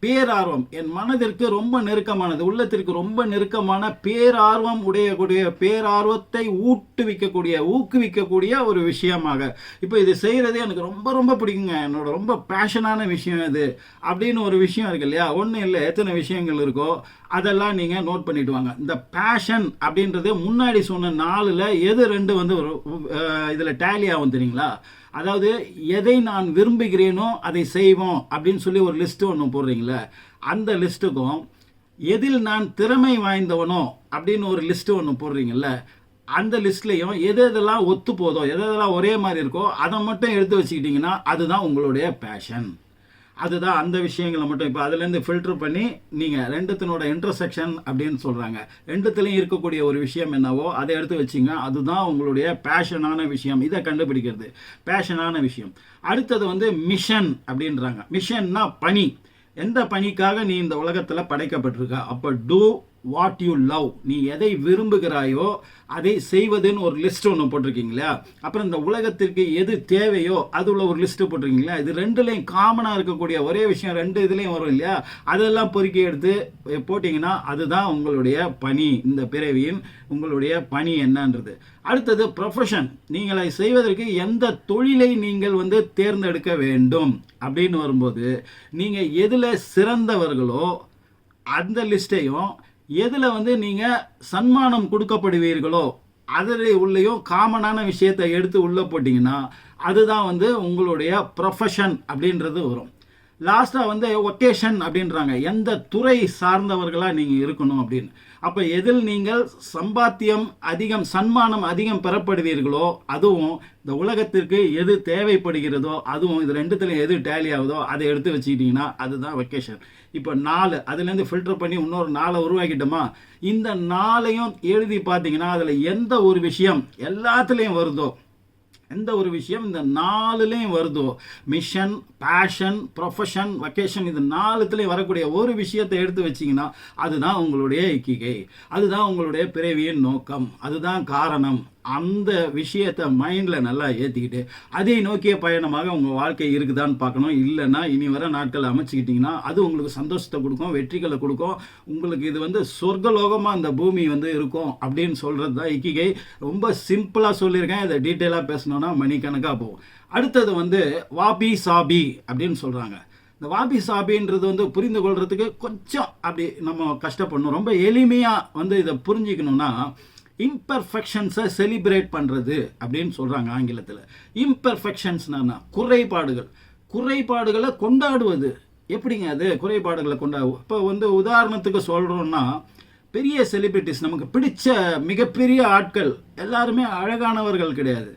பேரார்வம், என் மனதிற்கு ரொம்ப நெருக்கமானது, உள்ளத்திற்கு ரொம்ப நெருக்கமான பேரார்வம் உடையக்கூடிய, பேரார்வத்தை ஊக்குவிக்கக்கூடிய ஒரு விஷயமாக. இப்போ இது செய்கிறது எனக்கு ரொம்ப ரொம்ப பிடிக்குங்க, என்னோட ரொம்ப பேஷனான விஷயம் இது அப்படின்னு ஒரு விஷயம் இருக்கு இல்லையா? ஒன்றும் இல்லை, எத்தனை விஷயங்கள் இருக்கோ அதெல்லாம் நீங்கள் நோட் பண்ணிட்டு வாங்க. இந்த பேஷன் அப்படின்றது முன்னாடி சொன்ன 4ல் எது 2 வந்து இதில் டேலி ஆகும் தெரியுங்களா? அதாவது எதை நான் விரும்புகிறேனோ அதை செய்வோம் அப்படின்னு சொல்லி ஒரு லிஸ்ட்டு ஒன்று போடுறீங்களே, அந்த லிஸ்ட்டுக்கும் எதில் நான் திறமை வாய்ந்தவனோ அப்படின்னு ஒரு லிஸ்ட்டு ஒன்று போடுறீங்கல்ல, அந்த லிஸ்ட்லேயும் எதெல்லாம் ஒத்து போதோ, எதெல்லாம் ஒரே மாதிரி இருக்கோ அதை மட்டும் எடுத்து வச்சுக்கிட்டிங்கன்னா அதுதான் உங்களுடைய பேஷன். அதுதான் அந்த விஷயங்களை மட்டும். இப்போ அதுலேருந்து ஃபில்டர் பண்ணி நீங்கள் 2த்தினோட இன்டர்செக்ஷன் அப்படின்னு சொல்கிறாங்க, 2த்துலையும் இருக்கக்கூடிய ஒரு விஷயம் என்னவோ அதை எடுத்து வச்சிங்க. அதுதான் உங்களுடைய பேஷனான விஷயம். இதை கண்டுபிடிக்கிறது பேஷனான விஷயம். அடுத்தது வந்து மிஷன் அப்படின்றாங்க. மிஷன்னா பணி. எந்த பணிக்காக நீ இந்த உலகத்தில் படைக்கப்பட்டிருக்க. அப்போ டூ வாட் யூ லவ், நீ எதை விரும்புகிறாயோ அதை செய்வதுன்னு ஒரு லிஸ்ட் ஒன்று போட்டிருக்கீங்களா? அப்புறம் இந்த உலகத்திற்கு எது தேவையோ அது உள்ள ஒரு லிஸ்ட்டு போட்டிருக்கீங்களா? இது 2லையும் காமனாக இருக்கக்கூடிய ஒரே விஷயம் 2 இதுலேயும் வரும் இல்லையா? அதெல்லாம் பொறுக்கி எடுத்து போட்டிங்கன்னா அதுதான் உங்களுடைய பணி, இந்த பிறவியின் உங்களுடைய பணி என்னன்றது. அடுத்தது ப்ரொஃபஷன். நீங்களை செய்வதற்கு எந்த தொழிலை நீங்கள் வந்து தேர்ந்தெடுக்க வேண்டும் அப்படின்னு வரும்போது, நீங்கள் எதில் சிறந்தவர்களோ அந்த லிஸ்ட்டையும், எதில் வந்து நீங்கள் சன்மானம் கொடுக்கப்படுவீர்களோ அதில் உள்ளேயும் காமனான விஷயத்தை எடுத்து உள்ளே போட்டிங்கன்னா அதுதான் வந்து உங்களுடைய ப்ரொஃபஷன் அப்படின்றது வரும். லாஸ்ட்டாக வந்து ஒகேஷன் அப்படின்றாங்க, எந்த துறை சார்ந்தவர்களாக நீங்கள் இருக்கணும் அப்படின்னு. அப்போ எதில் நீங்கள் சம்பாத்தியம் அதிகம், சன்மானம் அதிகம் பெறப்படுவீர்களோ அதுவும், இந்த உலகத்திற்கு எது தேவைப்படுகிறதோ அதுவும், இது ரெண்டுத்துலையும் எது டேலி ஆகுதோ அதை எடுத்து வச்சுக்கிட்டிங்கன்னா அதுதான் வெக்கேஷன். இப்போ 4 அதுலேருந்து ஃபில்டர் பண்ணி இன்னொரு 4 உருவாக்கிட்டோமா, இந்த 4ஐயும் எழுதி பார்த்தீங்கன்னா அதில் எந்த ஒரு விஷயம் எல்லாத்துலேயும் வருதோ, எந்த ஒரு விஷயம் இந்த 4லேயும் வருதோ, மிஷன், பேஷன், ப்ரொஃபஷன், வெக்கேஷன், இது 4த்துலேயும் வரக்கூடிய ஒரு விஷயத்தை எடுத்து வச்சிங்கன்னா அதுதான் உங்களுடைய இக்கிகை, அதுதான் உங்களுடைய பிறவியின் நோக்கம், அதுதான் காரணம். அந்த விஷயத்தை மைண்டில் நல்லா ஏற்றிக்கிட்டு அதை நோக்கிய பயணமாக உங்கள் வாழ்க்கை இருக்குதான்னு பார்க்கணும். இல்லைன்னா இனி வர நாட்கள் அமைச்சிக்கிட்டிங்கன்னா அது உங்களுக்கு சந்தோஷத்தை கொடுக்கும், வெற்றிகளை கொடுக்கும். உங்களுக்கு இது சொர்க்கலோகமாக அந்த பூமி இருக்கும் அப்படின்னு சொல்கிறது தான் இக்கிகை. ரொம்ப சிம்பிளாக சொல்லியிருக்கேன். இதை டீட்டெயிலாக பேசணுன்னா மணிக்கணக்காக போகும். அடுத்தது வாபி சாபி அப்படின்னு சொல்கிறாங்க. இந்த வாபி சாபின்றது புரிந்து கொள்றதுக்கு கொஞ்சம் அப்படி நம்ம கஷ்டப்படணும். ரொம்ப எளிமையாக இதை புரிஞ்சிக்கணும்னா, இம்பர்ஃபெக்ஷன்ஸை செலிப்ரேட் பண்ணுறது அப்படின்னு சொல்கிறாங்க ஆங்கிலத்தில். இம்பர்ஃபெக்ஷன்ஸ்னா குறைபாடுகளை கொண்டாடுவது. எப்படிங்க அது குறைபாடுகளை கொண்டாடுவோம்? இப்போ உதாரணத்துக்கு சொல்கிறோன்னா, பெரிய செலிபிரிட்டிஸ், நமக்கு பிடிச்ச மிகப்பெரிய ஆட்கள் எல்லாருமே அழகானவர்கள் கிடையாது.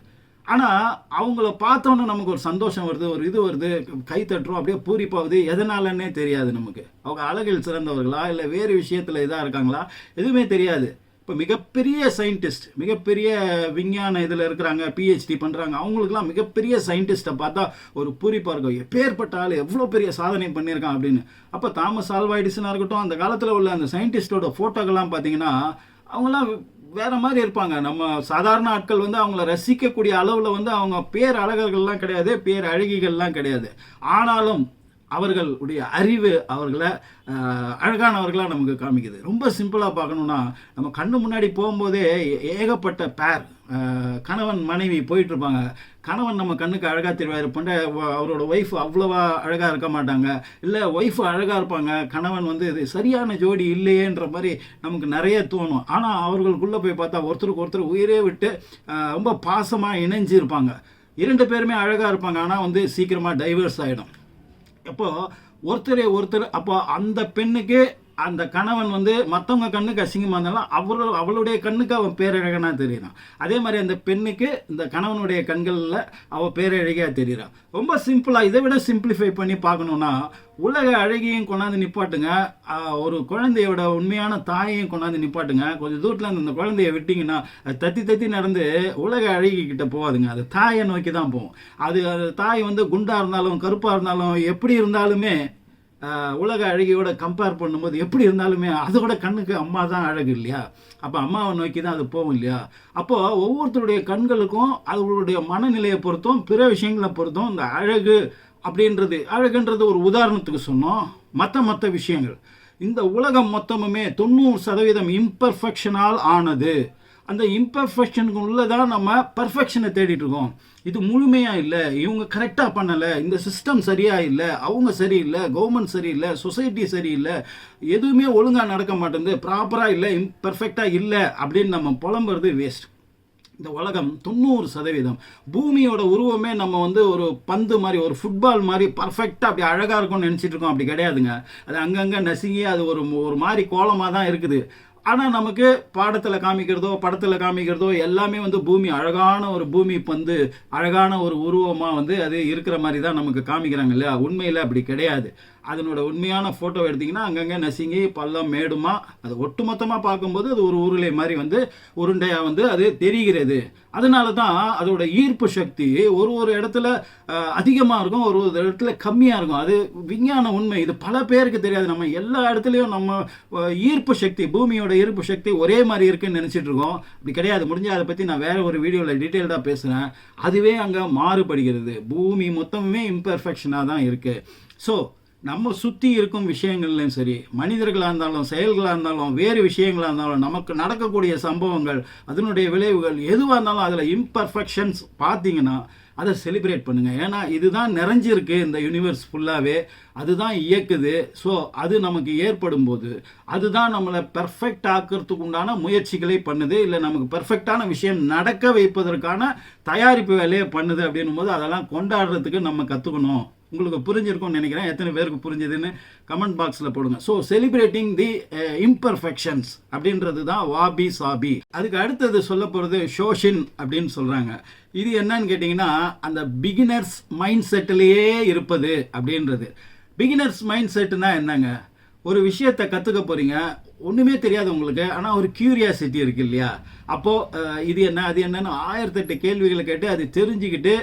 ஆனால் அவங்கள பார்த்தோன்னே நமக்கு ஒரு சந்தோஷம் வருது, ஒரு இது வருது, கை தட்டுறோம், அப்படியே பூரிப்பாகுது. எதனாலன்னே தெரியாது நமக்கு. அவங்க அழகில் சிறந்தவர்களா இல்லை வேறு விஷயத்தில் இதாக இருக்காங்களா எதுவுமே தெரியாது. இப்போ மிகப்பெரிய சயின்டிஸ்ட், மிகப்பெரிய விஞ்ஞான இதில் இருக்கிறாங்க, பிஹெச்டி பண்ணுறாங்க, அவங்களுக்குலாம் மிகப்பெரிய சயின்டிஸ்ட்டை பார்த்தா ஒரு பூரிப்பாக இருக்கும். எப்பேற்பட்ட ஆள், எவ்வளோ பெரிய சாதனை பண்ணியிருக்கான் அப்படின்னு. அப்போ தாமஸ் ஆல்வா எடிசனாக இருக்கட்டும், அந்த காலத்தில் உள்ள அந்த சயின்டிஸ்டோட ஃபோட்டோக்கெல்லாம் பார்த்தீங்கன்னா அவங்களாம் வேறு மாதிரி இருப்பாங்க. நம்ம சாதாரண ஆட்கள் அவங்கள ரசிக்கக்கூடிய அளவில் அவங்க பேர் அழகர்கள்லாம் கிடையாது, பேர் அழகிகள்லாம் கிடையாது. ஆனாலும் அவர்களுடைய அறிவு அவர்களை அழகானவர்களாக நமக்கு காமிக்குது. ரொம்ப சிம்பிளாக பார்க்கணுன்னா, நம்ம கண்ணு முன்னாடி போகும்போதே ஏகப்பட்ட பேர், கணவன் மனைவி போயிட்டுருப்பாங்க. கணவன் நம்ம கண்ணுக்கு அழகாக தெரிவார், அவரோட ஒய்ஃப் அவ்வளோவா அழகாக இருக்க மாட்டாங்க. இல்லை ஒய்ஃப் அழகாக இருப்பாங்க, கணவன் இது சரியான ஜோடி இல்லையேன்ற மாதிரி நமக்கு நிறைய தோணும். ஆனால் அவர்களுக்குள்ளே போய் பார்த்தா ஒருத்தருக்கு ஒருத்தர் உயிரே விட்டு ரொம்ப பாசமாக இணைஞ்சு இருப்பாங்க. 2 பேருமே அழகாக இருப்பாங்க. ஆனால் சீக்கிரமாக டைவர்ஸ் ஆகிடும். ஒருத்தர் அப்போ அந்த பெண்ணுக்கு அந்த கணவன் மற்றவங்க கண்ணுக்கு அசிங்கமாக இருந்தாலும் அவளுடைய கண்ணுக்கு அவன் பேரழகனாக தெரியுறான். அதே மாதிரி அந்த பெண்ணுக்கு இந்த கணவனுடைய கண்களில் அவள் பேரழகியாக தெரியுறான். ரொம்ப சிம்பிளாக, இதை விட சிம்பிளிஃபை பண்ணி பார்க்கணுன்னா, உலக அழகியும் கொண்டாந்து நிப்பாட்டுங்க, ஒரு குழந்தையோட உண்மையான தாயையும் கொண்டாந்து நிப்பாட்டுங்க. கொஞ்சம் தூரத்தில் அந்த குழந்தைய விட்டிங்கன்னா தத்தி நடந்து உலக அழகிக்கிட்ட போகாதுங்க, அது தாயை நோக்கி தான் போகும். அது தாய் குண்டாக இருந்தாலும் கருப்பாக இருந்தாலும் எப்படி இருந்தாலுமே உலக அழகியோட கம்பேர் பண்ணும்போது எப்படி இருந்தாலுமே அதோட கண்ணுக்கு அம்மா தான் அழகு இல்லையா? அப்போ அம்மாவை நோக்கி தான் அது போகும் இல்லையா? அப்போது ஒவ்வொருத்தருடைய கண்களுக்கும் அவர்களுடைய மனநிலையை பொறுத்தும் பிற விஷயங்களை பொறுத்தும் இந்த அழகுன்றது ஒரு உதாரணத்துக்கு சொன்னோம். மற்ற விஷயங்கள், இந்த உலகம் மொத்தமுமே 90% இம்பர்ஃபெக்ஷனால் ஆனது. அந்த இம்பர்ஃபெக்ஷனுக்கு உள்ளதான் நம்ம பர்ஃபெக்ஷனை தேடிட்டு இருக்கோம். இது முழுமையாக இல்லை, இவங்க கரெக்டாக பண்ணலை, இந்த சிஸ்டம் சரியாக இல்லை, அவங்க சரியில்லை, கவர்மெண்ட் சரியில்லை, சொசைட்டி சரியில்லை, எதுவுமே ஒழுங்காக நடக்க மாட்டேங்குது, ப்ராப்பராக இல்லை, இம்பர்ஃபெக்டாக இல்லை அப்படின்னு நம்ம புலம்புறது வேஸ்ட். இந்த உலகம் 90% பூமியோட உருவமே நம்ம ஒரு பந்து மாதிரி, ஒரு ஃபுட்பால் மாதிரி பர்ஃபெக்டாக அப்படி அழகாக இருக்கும்னு நினச்சிட்டு இருக்கோம். அப்படி கிடையாதுங்க. அது அங்கங்கே நசுங்கி அது ஒரு மாதிரி கோலமாக தான் இருக்குது. ஆனால் நமக்கு படத்தில் காமிக்கிறதோ எல்லாமே பூமி அழகான ஒரு பூமி பந்து, அழகான ஒரு உருவமாக அது இருக்கிற மாதிரி தான் நமக்கு காமிக்கிறாங்க இல்லையா? உண்மையில் அப்படி கிடையாது. அதனோட உண்மையான ஃபோட்டோ எடுத்திங்கன்னா அங்கங்கே நசுங்கி பள்ளம் மேடுமா, அது ஒட்டுமொத்தமாக பார்க்கும்போது அது ஒரு உருளை மாதிரி உருண்டையாக அது தெரிகிறது. அதனால தான் அதோட ஈர்ப்பு சக்தி ஒரு இடத்துல அதிகமாக இருக்கும், ஒரு இடத்துல கம்மியாக இருக்கும். அது விஞ்ஞான உண்மை. இது பல பேருக்கு தெரியாது. நம்ம எல்லா இடத்துலையும் நம்ம ஈர்ப்பு சக்தி, பூமியோட ஈர்ப்பு சக்தி ஒரே மாதிரி இருக்குன்னு நினச்சிட்டு இருக்கோம். அப்படி கிடையாது. முடிஞ்சால் அதை பற்றி நான் வேறு ஒரு வீடியோவில் டீட்டெயில்டாக பேசுகிறேன். அதுவே அங்கே மாறுபடுகிறது. பூமி மொத்தமுமே இம்பர்ஃபெக்ஷனாக தான் இருக்குது. ஸோ நம்ம சுற்றி இருக்கும் விஷயங்கள்லையும் சரி, மனிதர்களாக இருந்தாலும் செயல்களாக இருந்தாலும் வேறு விஷயங்களாக இருந்தாலும் நமக்கு நடக்கக்கூடிய சம்பவங்கள், அதனுடைய விளைவுகள் எதுவாக இருந்தாலும் அதில் இம்பர்ஃபெக்ஷன்ஸ் பார்த்தீங்கன்னா அதை செலிப்ரேட் பண்ணுங்கள். ஏன்னா இதுதான் நிறைஞ்சிருக்கு இந்த யூனிவர்ஸ் ஃபுல்லாகவே, அதுதான் இயக்குது. ஸோ அது நமக்கு ஏற்படும் போது அதுதான் நம்மளை பெர்ஃபெக்ட் ஆக்கிறதுக்கு உண்டான முயற்சிகளை பண்ணுது, இல்லை நமக்கு பெர்ஃபெக்டான விஷயம் நடக்க வைப்பதற்கான தயாரிப்பு வேலையை பண்ணுது. அப்படின்னும் போது அதெல்லாம் கொண்டாடுறதுக்கு நம்ம கற்றுக்கணும். உங்களுக்கு புரிஞ்சிருக்கும்னு நினைக்கிறேன். எத்தனை பேருக்கு புரிஞ்சதுன்னு கமெண்ட் பாக்ஸில் போடுங்க. ஸோ செலிப்ரேட்டிங் தி இம்பர்ஃபெக்ஷன்ஸ் அப்படின்றது தான் வாபி சாபி. அதுக்கு அடுத்தது சொல்ல போகிறது ஷோஷின் அப்படின்னு சொல்கிறாங்க. இது என்னன்னு கேட்டிங்கன்னா அந்த பிகினர்ஸ் மைண்ட் செட்டிலேயே இருப்பது அப்படின்றது. பிகினர்ஸ் மைண்ட் செட்டுனா என்னங்க? ஒரு விஷயத்தை கற்றுக்க போகிறீங்க, ஒன்றுமே தெரியாது உங்களுக்கு, ஆனால் ஒரு கியூரியாசிட்டி இருக்குது இல்லையா? அப்போது இது என்ன அது என்னன்னு 1008 கேள்விகளை கேட்டு அது தெரிஞ்சுக்கிட்டு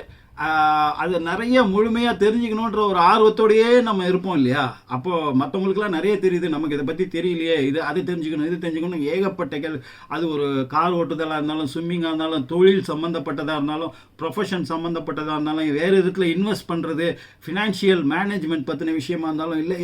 அது நிறைய முழுமையாக தெரிஞ்சுக்கணுன்ற ஒரு ஆர்வத்தோடையே நம்ம இருப்போம் இல்லையா? அப்போது மற்றவங்களுக்குலாம் நிறைய தெரியுது, நமக்கு இதை பற்றி தெரியலையே, அது தெரிஞ்சுக்கணும் இது தெரிஞ்சுக்கணும் ஏகப்பட்ட அது ஒரு கார் ஓட்டுதலாக இருந்தாலும், ஸ்விம்மிங்காக இருந்தாலும், தொழில் சம்மந்தப்பட்டதாக இருந்தாலும், ப்ரொஃபஷன் சம்மந்தப்பட்டதாக இருந்தாலும், வேறு விதத்தில் இன்வெஸ்ட் பண்ணுறது, ஃபினான்ஷியல் மேனேஜ்மெண்ட் பற்றின விஷயமா இருந்தாலும், இல்லை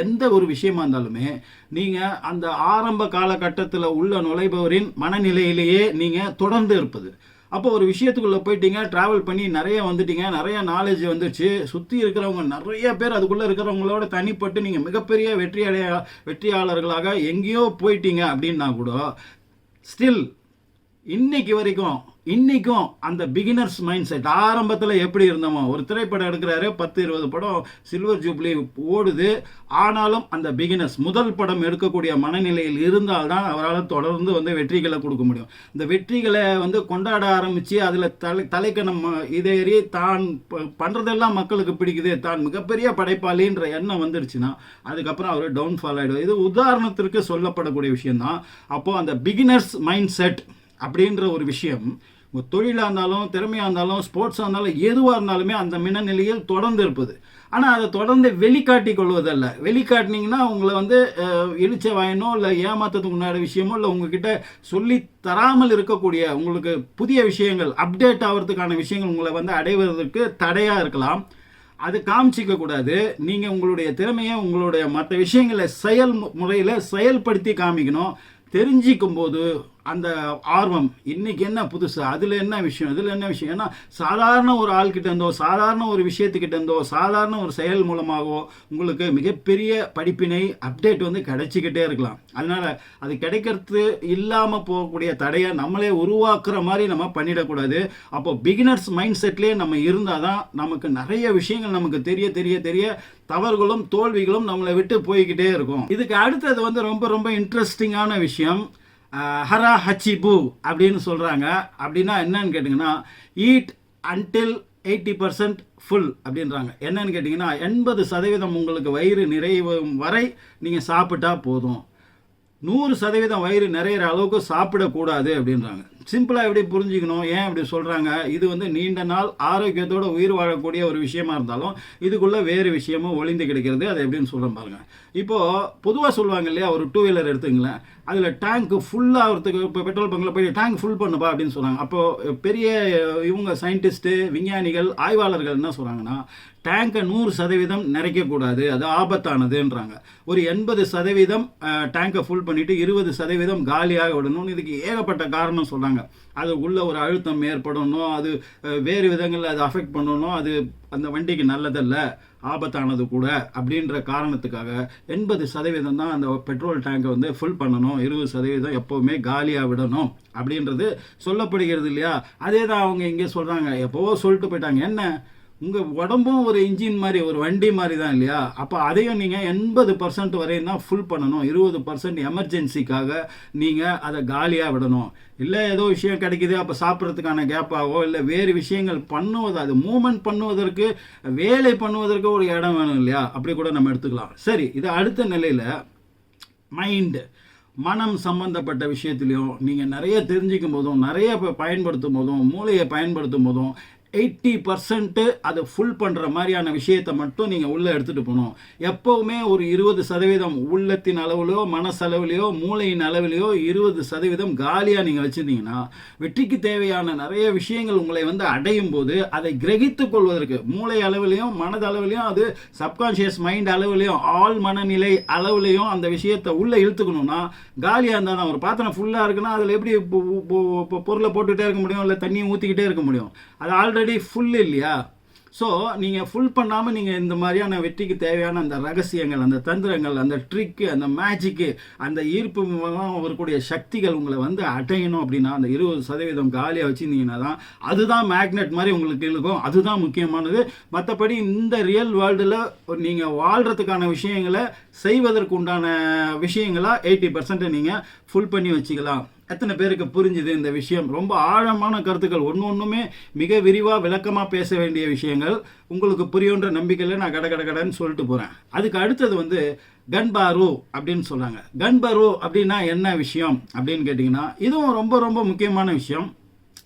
எந்த ஒரு விஷயமா இருந்தாலுமே நீங்கள் அந்த ஆரம்ப காலகட்டத்தில் உள்ள நுழைபவரின் மனநிலையிலேயே நீங்கள் தொடர்ந்து இருப்பது. அப்போ ஒரு விஷயத்துக்குள்ளே போயிட்டீங்க, ட்ராவல் பண்ணி நிறைய வந்துட்டீங்க, நிறைய நாலேஜ் வந்துச்சு, சுற்றி இருக்கிறவங்க நிறைய பேர் அதுக்குள்ளே இருக்கிறவங்களோட தனிப்பட்டு நீங்கள் மிகப்பெரிய வெற்றியாளர்களாக எங்கேயோ போயிட்டீங்க அப்படின்னா கூட ஸ்டில் இன்னைக்கும் அந்த பிகினர்ஸ் மைண்ட் செட் ஆரம்பத்தில் எப்படி இருந்தோமோ, ஒரு திரைப்படம் எடுக்கிறாரு, 10-20 படம் சில்வர் ஜூப்ளி ஓடுது, ஆனாலும் அந்த பிகினர்ஸ் முதல் படம் எடுக்கக்கூடிய மனநிலையில் இருந்தால்தான் அவரால் தொடர்ந்து வெற்றிகளை கொடுக்க முடியும். இந்த வெற்றிகளை கொண்டாட ஆரம்பித்து அதில் தலைக்கணம் இதேறி தான் பண்ணுறதெல்லாம் மக்களுக்கு பிடிக்குது, தான் மிகப்பெரிய படைப்பாளின்ற எண்ணம் வந்துருச்சுன்னா அதுக்கப்புறம் அவர் டவுன்ஃபால் ஆகிடும். இது உதாரணத்திற்கு சொல்லப்படக்கூடிய விஷயம்தான். அப்போது அந்த பிகினர்ஸ் மைண்ட் செட் அப்படின்ற ஒரு விஷயம் தொழிலாக இருந்தாலும், திறமையாக இருந்தாலும், ஸ்போர்ட்ஸாக இருந்தாலும், எதுவாக இருந்தாலுமே அந்த மனநிலையில் தொடர்ந்து இருப்பது. ஆனால் அதை தொடர்ந்து வெளிக்காட்டி கொள்வதல்ல. வெளிக்காட்டினீங்கன்னா உங்களை இழிச்ச வாயனோ இல்லை ஏமாற்றத்துக்கு முன்னாடி விஷயமோ இல்லை உங்ககிட்ட சொல்லி தராமல் இருக்கக்கூடிய உங்களுக்கு புதிய விஷயங்கள் அப்டேட் ஆகிறதுக்கான விஷயங்கள் உங்களை அடைவதற்கு தடையாக இருக்கலாம். அது காமிச்சிக்க கூடாது. நீங்கள் உங்களுடைய திறமையை, உங்களுடைய மற்ற விஷயங்களை முறையில் செயல்படுத்தி காமிக்கணும். தெரிஞ்சிக்கும் போது அந்த ஆர்வம், இன்னைக்கு என்ன புதுசு, அதில் என்ன விஷயம், இதில் என்ன விஷயம், ஏன்னா சாதாரண ஒரு ஆள்கிட்ட இருந்தோ, சாதாரண ஒரு விஷயத்துக்கிட்ட இருந்தோ, சாதாரண ஒரு செயல் மூலமாகவோ உங்களுக்கு மிகப்பெரிய படிப்பினை அப்டேட் கிடைச்சிக்கிட்டே இருக்கலாம். அதனால் அது கிடைக்கிறது இல்லாமல் போகக்கூடிய தடையை நம்மளே உருவாக்குற மாதிரி நம்ம பண்ணிடக்கூடாது. அப்போ பிகினர்ஸ் மைண்ட் செட்லேயே நம்ம இருந்தால் தான் நமக்கு நிறைய விஷயங்கள் நமக்கு தெரிய தெரிய தெரிய தவறுகளும் தோல்விகளும் நம்மளை விட்டு போய்கிட்டே இருக்கும். இதுக்கு அடுத்தது ரொம்ப ரொம்ப இன்ட்ரெஸ்டிங்கான விஷயம், ஹரா ஹச்சிபு அப்படின்னு சொல்கிறாங்க. அப்படின்னா என்னன்னு கேட்டிங்கன்னா ஈட் அன்டில் 80% ஃபுல் அப்படின்றாங்க. என்னன்னு கேட்டிங்கன்னா 80% உங்களுக்கு வயிறு நிறையும் வரை நீங்கள் சாப்பிட்டா போதும், 100% வயிறு நிறையிற அளவுக்கு சாப்பிடக்கூடாது அப்படின்றாங்க. சிம்பிளாக எப்படி புரிஞ்சுக்கணும், ஏன் அப்படி சொல்கிறாங்க? இது நீண்ட நாள் ஆரோக்கியத்தோடு உயிர் வாழக்கூடிய ஒரு விஷயமா இருந்தாலும் இதுக்குள்ளே வேறு விஷயமும் ஒளிந்து கிடைக்கிறது. அது எப்படின்னு சொல்கிறேன் பாருங்கள். இப்போது பொதுவாக சொல்லுவாங்க இல்லையா, ஒரு 2 வீலர் எடுத்துங்களேன், அதில் டேங்க்கு ஃபுல்லாகிறதுக்கு இப்போ பெட்ரோல் பங்கில் போய் டேங்க் ஃபுல் பண்ணுப்பா அப்படின்னு சொல்கிறாங்க. அப்போது பெரிய இவங்க சயின்டிஸ்ட்டு, விஞ்ஞானிகள், ஆய்வாளர்கள் என்ன சொல்கிறாங்கன்னா டேங்கை 100% நிறைக்கக்கூடாது, அது ஆபத்தானதுன்றாங்க. ஒரு 80% டேங்கை ஃபுல் பண்ணிவிட்டு 20% காலியாக விடணும்னு இதுக்கு ஏகப்பட்ட காரணம் சொல்கிறாங்க. அது உள்ள ஒரு அழுத்தம் ஏற்படணும், அது வேறு விதங்களில் அது அஃபெக்ட் பண்ணணும், அது அந்த வண்டிக்கு நல்லதல்ல, ஆபத்தானது கூட அப்படின்ற காரணத்துக்காக 80% தான் அந்த பெட்ரோல் டேங்கை ஃபுல் பண்ணணும், 20% எப்போவுமே காலியாக விடணும் அப்படின்றது சொல்லப்படுகிறது இல்லையா? அதே தான் அவங்க இங்கே சொல்கிறாங்க. எப்போவோ சொல்லிட்டு போயிட்டாங்க. என்ன, உங்கள் உடம்பும் ஒரு இன்ஜின் மாதிரி, ஒரு வண்டி மாதிரி தான் இல்லையா? அப்போ அதையும் நீங்கள் 80% வரையும் தான் ஃபுல் பண்ணணும், 20% எமர்ஜென்சிக்காக நீங்கள் அதை காலியாக விடணும். இல்லை ஏதோ விஷயம் கிடைக்குது அப்போ சாப்பிட்றதுக்கான கேப்பாகவோ இல்லை வேறு விஷயங்கள் பண்ணுவது, அது மூமெண்ட் பண்ணுவதற்கு, வேலை பண்ணுவதற்கு ஒரு இடம் வேணும் இல்லையா? அப்படி கூட நம்ம எடுத்துக்கலாம். சரி, இது அடுத்த நிலையில் மைண்டு, மனம் சம்பந்தப்பட்ட விஷயத்துலையும் நீங்கள் நிறைய தெரிஞ்சிக்கும் போதும், நிறைய பயன்படுத்தும் போதும், மூளையை பயன்படுத்தும் போதும் 80% அதை ஃபுல் பண்ணுற மாதிரியான விஷயத்தை மட்டும் நீங்கள் உள்ளே எடுத்துகிட்டு போகணும். எப்போவுமே ஒரு 20% உள்ளத்தின் அளவுலையோ, மனசளவுலையோ, மூளையின் அளவிலையோ 20% காலியாக நீங்கள் வச்சுருந்தீங்கன்னா வெற்றிக்கு தேவையான நிறைய விஷயங்கள் உங்களை அடையும் போது அதை கிரகித்து கொள்வதற்கு மூளை அளவிலையும் மனதளவிலையும், அது சப்கான்ஷியஸ் மைண்ட் அளவிலையும், ஆள் மனநிலை அளவுலையும் அந்த விஷயத்தை உள்ளே இழுத்துக்கணும்னா காலியாக இருந்தால் தான். ஒரு பாத்திரம் ஃபுல்லாக இருக்குன்னா அதில் எப்படி பொருளை போட்டுகிட்டே இருக்க முடியும், இல்லை தண்ணியை ஊற்றிக்கிட்டே இருக்க முடியும்? அது ஆல்ரெடி ஃபுல் இல்லையா? ஸோ நீங்கள் ஃபுல் பண்ணாமல் நீங்கள் இந்த மாதிரியான வெற்றிக்கு தேவையான அந்த ரகசியங்கள், அந்த தந்திரங்கள், அந்த ட்ரிக்கு, அந்த மேஜிக்கு, அந்த ஈர்ப்பு மூலமாக வரக்கூடிய சக்திகள் உங்களை வந்து அடையணும் அப்படின்னா அந்த 20% காலியாக வச்சுருந்தீங்கன்னா தான் அதுதான் மேக்னெட் மாதிரி உங்களுக்கு இருக்கும். அதுதான் முக்கியமானது. மற்றபடி இந்த ரியல் வேர்ல்டில் நீங்கள் வாழ்கிறதுக்கான விஷயங்களை செய்வதற்கு உண்டான விஷயங்களாக 80% நீங்கள் ஃபுல் பண்ணி வச்சுக்கலாம். எத்தனை பேருக்கு புரிஞ்சுது இந்த விஷயம்? ரொம்ப ஆழமான கருத்துக்கள், ஒன்றுமே மிக விரிவாக விளக்கமாக பேச வேண்டிய விஷயங்கள் உங்களுக்கு புரியுன்ற நம்பிக்கையில் நான் கடன்னு சொல்லிட்டு போகிறேன். அதுக்கு அடுத்தது வந்து கன்பரோ அப்படின்னு சொல்கிறாங்க. கன்பரோ அப்படின்னா என்ன விஷயம் அப்படின்னு கேட்டிங்கன்னா, இதுவும் ரொம்ப ரொம்ப முக்கியமான விஷயம்.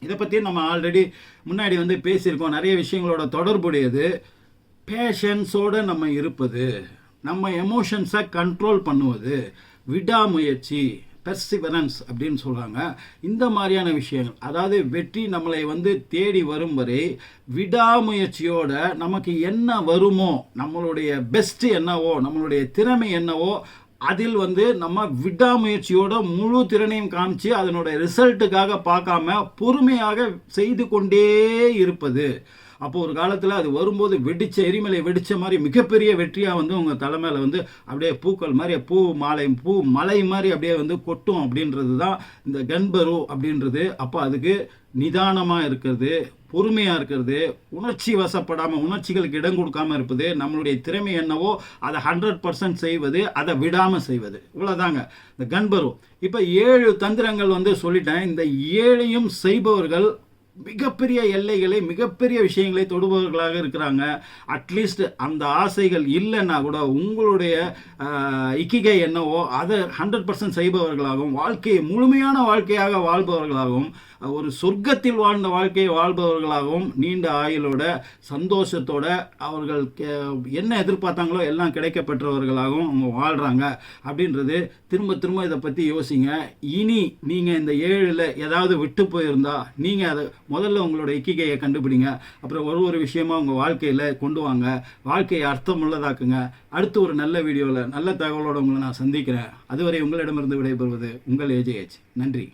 இதை பற்றி நம்ம ஆல்ரெடி முன்னாடி வந்து பேசியிருக்கோம். நிறைய விஷயங்களோட தொடர்புடையது. பேஷன்ஸோடு நம்ம இருப்பது, நம்ம எமோஷன்ஸை கண்ட்ரோல் பண்ணுவது, விடாமுயற்சி, பெர்சிவரன்ஸ் அப்படின்னு சொல்கிறாங்க. இந்த மாதிரியான விஷயங்கள், அதாவது வெற்றி நம்மளை வந்து தேடி வரும் வரை விடாமுயற்சியோட நமக்கு என்ன வருமோ, நம்மளுடைய பெஸ்ட்டு என்னவோ, நம்மளுடைய திறமை என்னவோ, அதில் வந்து நம்ம விடாமுயற்சியோட முழு திறனையும் காமிச்சு அதனோட ரிசல்ட்டுக்காக பார்க்காம பொறுமையாக செய்து கொண்டே இருப்பது. அப்போது ஒரு காலத்தில் அது வரும்போது எரிமலை வெடித்த மாதிரி மிகப்பெரிய வெற்றியாக வந்து உங்கள் தலைமையில் வந்து அப்படியே பூக்கள் மாதிரி பூ மலை மாதிரி அப்படியே வந்து கொட்டும் அப்படின்றது தான் இந்த கன்பரோ அப்படின்றது. அப்போ அதுக்கு நிதானமாக இருக்கிறது, பொறுமையாக இருக்கிறது, உணர்ச்சி வசப்படாமல், உணர்ச்சிகளுக்கு இடம் கொடுக்காமல் இருப்பது, நம்மளுடைய திறமை என்னவோ அதை 100% செய்வது, அதை விடாமல் செய்வது. இவ்வளோதாங்க இந்த கன்பரோ. இப்போ 7 தந்திரங்கள் வந்து சொல்லிட்டேன். இந்த 7ஐயும் செய்பவர்கள் மிகப்பெரிய எல்லைகளை, மிகப்பெரிய விஷயங்களை தொடுபவர்களாக இருக்கிறாங்க. அட்லீஸ்ட் அந்த ஆசைகள் இல்லைன்னா கூட உங்களுடைய இக்கிகை என்னவோ அதை 100% செய்பவர்களாகவும், வாழ்க்கையை முழுமையான வாழ்க்கையாக வாழ்பவர்களாகவும், ஒரு சொர்க்கத்தில் வாழ்ந்த வாழ்க்கையை வாழ்பவர்களாகவும், நீண்ட ஆயுளோட சந்தோஷத்தோட அவர்கள் என்ன எதிர்பார்த்தாங்களோ எல்லாம் கிடைக்கப்பெற்றவர்களாகவும் அவங்க வாழ்கிறாங்க அப்படின்றது. திரும்ப இதை பற்றி யோசிங்க. இனி நீங்கள் இந்த 7ல் ஏதாவது விட்டு போயிருந்தா நீங்கள் அதை முதல்ல உங்களோட இக்கிகையை கண்டுபிடிங்க. அப்புறம் ஒரு விஷயமா உங்கள் வாழ்க்கையில் கொண்டு வாங்க. வாழ்க்கையை அர்த்தமுள்ளதாக்குங்க. அடுத்து ஒரு நல்ல வீடியோவில் நல்ல தகவலோடு உங்களை நான் சந்திக்கிறேன். அதுவரை உங்களிடமிருந்து விடைபெறுவது உங்கள் AJH. நன்றி.